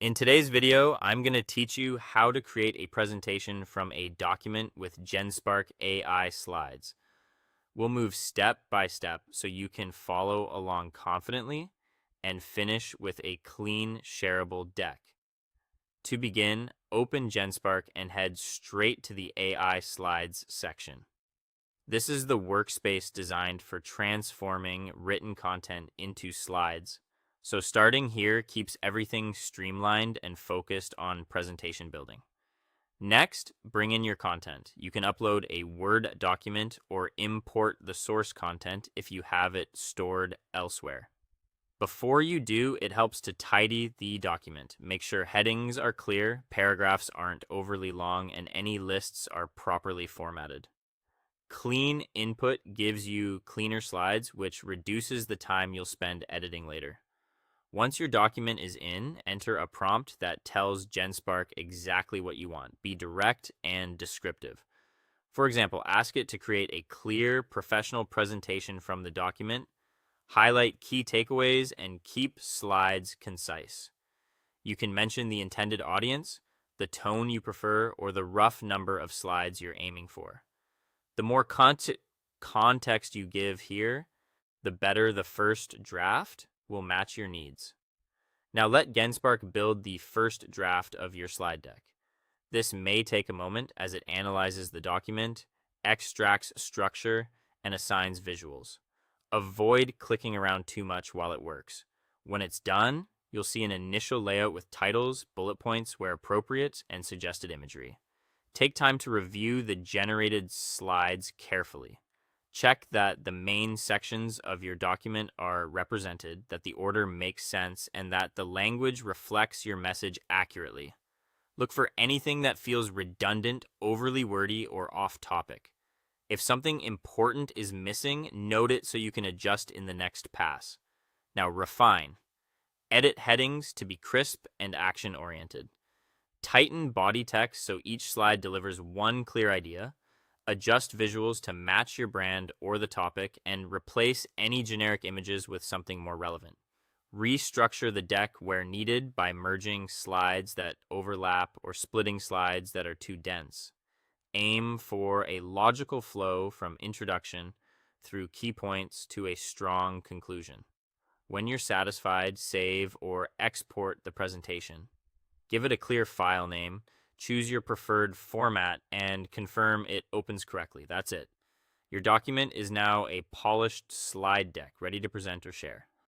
In today's video, I'm going to teach you how to create a presentation from a document with Genspark AI slides. We'll move step by step so you can follow along confidently and finish with a clean, shareable deck. To begin, open Genspark and head straight to the AI slides section. This is the workspace designed for transforming written content into slides. So starting here keeps everything streamlined and focused on presentation building. Next, bring in your content. You can upload a Word document or import the source content if you have it stored elsewhere. Before you do, it helps to tidy the document. Make sure headings are clear, paragraphs aren't overly long, and any lists are properly formatted. Clean input gives you cleaner slides, which reduces the time you'll spend editing later. Once your document is in, enter a prompt that tells Genspark exactly what you want. Be direct and descriptive. For example, ask it to create a clear, professional presentation from the document, highlight key takeaways, and keep slides concise. You can mention the intended audience, the tone you prefer, or the rough number of slides you're aiming for. The more context you give here, the better the first draft will match your needs. Now let Genspark build the first draft of your slide deck. This may take a moment as it analyzes the document, extracts structure, and assigns visuals. Avoid clicking around too much while it works. When it's done, you'll see an initial layout with titles, bullet points where appropriate, and suggested imagery. Take time to review the generated slides carefully. Check that the main sections of your document are represented, that the order makes sense, and that the language reflects your message accurately. Look for anything that feels redundant, overly wordy, or off topic. If something important is missing, note it so you can adjust in the next pass. Now refine. Edit headings to be crisp and action-oriented. Tighten body text so each slide delivers one clear idea. Adjust visuals to match your brand or the topic, and replace any generic images with something more relevant. Restructure the deck where needed by merging slides that overlap or splitting slides that are too dense. Aim for a logical flow from introduction through key points to a strong conclusion. When you're satisfied, save or export the presentation. Give it a clear file name, choose your preferred format, and confirm it opens correctly. That's it. Your document is now a polished slide deck ready to present or share.